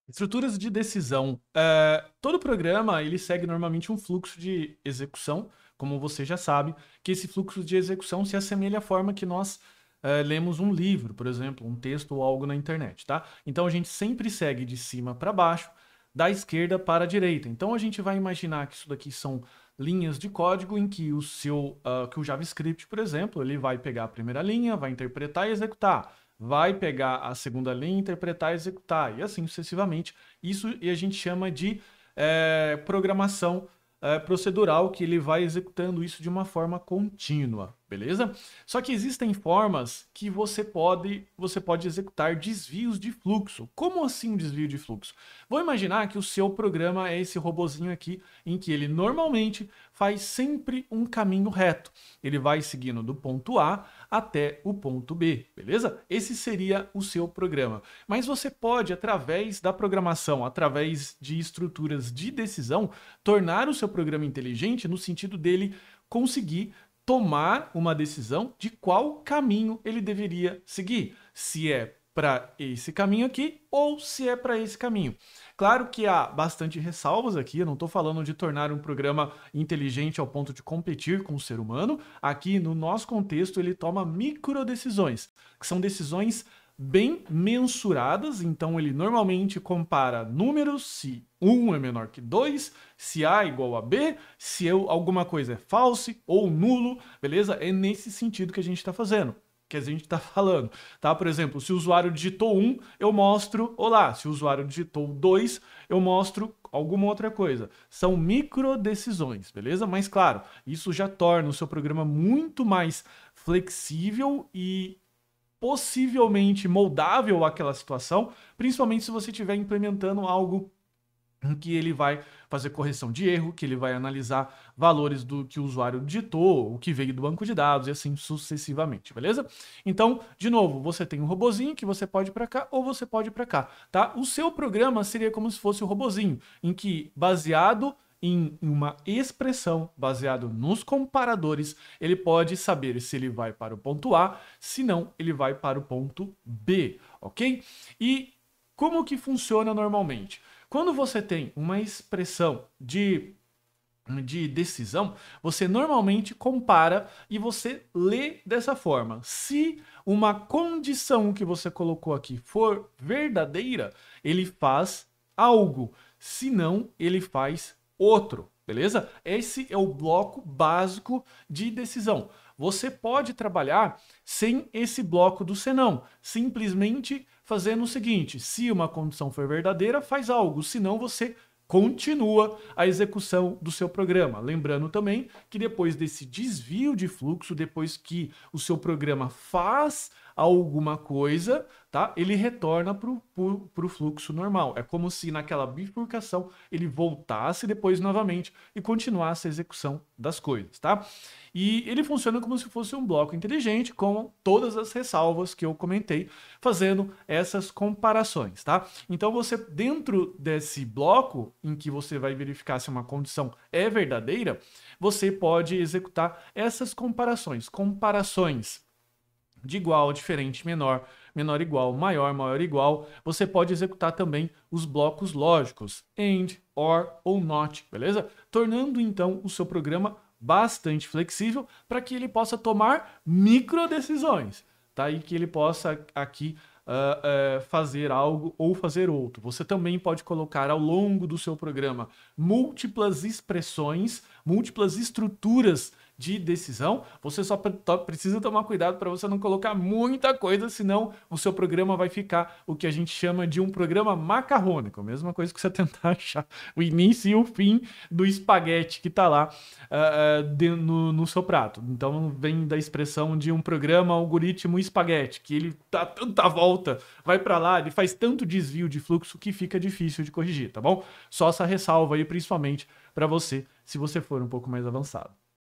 Estruturas de decisão. Todo programa ele segue normalmente um fluxo de execução, como você já sabe, que esse fluxo de execução se assemelha à forma que nós lemos um livro, por exemplo, um texto ou algo na internet, tá? Então a gente sempre segue de cima para baixo, da esquerda para a direita. Então a gente vai imaginar que isso daqui são linhas de código em que que o JavaScript, por exemplo, ele vai pegar a primeira linha, vai interpretar e executar, vai pegar a segunda linha, interpretar e executar, e assim sucessivamente. Isso a gente chama de programação procedural, que ele vai executando isso de uma forma contínua, beleza? Só que existem formas que você pode executar desvios de fluxo. Como assim um desvio de fluxo? Vou imaginar que o seu programa é esse robozinho aqui, em que ele normalmente faz sempre um caminho reto. Ele vai seguindo do ponto A até o ponto B, beleza? Esse seria o seu programa. Mas você pode, através da programação, através de estruturas de decisão, tornar o seu programa inteligente no sentido dele conseguir tomar uma decisão de qual caminho ele deveria seguir. Se é para esse caminho aqui ou se é para esse caminho. Claro que há bastante ressalvas aqui, eu não estou falando de tornar um programa inteligente ao ponto de competir com o ser humano. Aqui, no nosso contexto, ele toma micro decisões, que são decisões bem mensuradas, então ele normalmente compara números, se 1 é menor que 2, se A é igual a B, se alguma coisa é false ou nulo, beleza? É nesse sentido que a gente está fazendo, que a gente está falando, tá? Por exemplo, se o usuário digitou 1, eu mostro olá. Se o usuário digitou 2, eu mostro alguma outra coisa. São micro decisões, beleza? Mas claro, isso já torna o seu programa muito mais flexível e possivelmente moldável àquela situação, principalmente se você estiver implementando algo em que ele vai fazer correção de erro, que ele vai analisar valores do que o usuário digitou, o que veio do banco de dados e assim sucessivamente, beleza? Então, de novo, você tem um robozinho que você pode ir para cá ou você pode ir para cá, tá? O seu programa seria como se fosse o robozinho, em que baseado em uma expressão, baseado nos comparadores, ele pode saber se ele vai para o ponto A, se não, ele vai para o ponto B, ok? E como que funciona normalmente? Quando você tem uma expressão de decisão, você normalmente compara e você lê dessa forma. Se uma condição que você colocou aqui for verdadeira, ele faz algo. Se não, ele faz outro. Beleza? Esse é o bloco básico de decisão. Você pode trabalhar sem esse bloco do senão, simplesmente fazendo o seguinte: se uma condição for verdadeira, faz algo, senão você continua a execução do seu programa. Lembrando também que depois desse desvio de fluxo, depois que o seu programa faz alguma coisa, tá? Ele retorna para o fluxo normal. É como se naquela bifurcação ele voltasse depois novamente e continuasse a execução das coisas, tá? E ele funciona como se fosse um bloco inteligente com todas as ressalvas que eu comentei, fazendo essas comparações, tá? Então você, dentro desse bloco em que você vai verificar se uma condição é verdadeira, você pode executar essas comparações. Comparações de igual, diferente, menor, menor igual, maior, maior igual. Você pode executar também os blocos lógicos, AND, OR ou NOT, beleza? Tornando então o seu programa bastante flexível para que ele possa tomar micro decisões, tá? E que ele possa aqui fazer algo ou fazer outro. Você também pode colocar ao longo do seu programa múltiplas expressões, múltiplas estruturas de decisão. Você só precisa tomar cuidado para você não colocar muita coisa, senão o seu programa vai ficar o que a gente chama de um programa macarrônico. Mesma coisa que você tentar achar o início e o fim do espaguete que está lá no seu prato. Então vem da expressão de um programa algoritmo espaguete, que ele dá tanta volta, vai para lá, ele faz tanto desvio de fluxo que fica difícil de corrigir, tá bom? Só essa ressalva aí, principalmente para você, se você for um pouco mais avançado.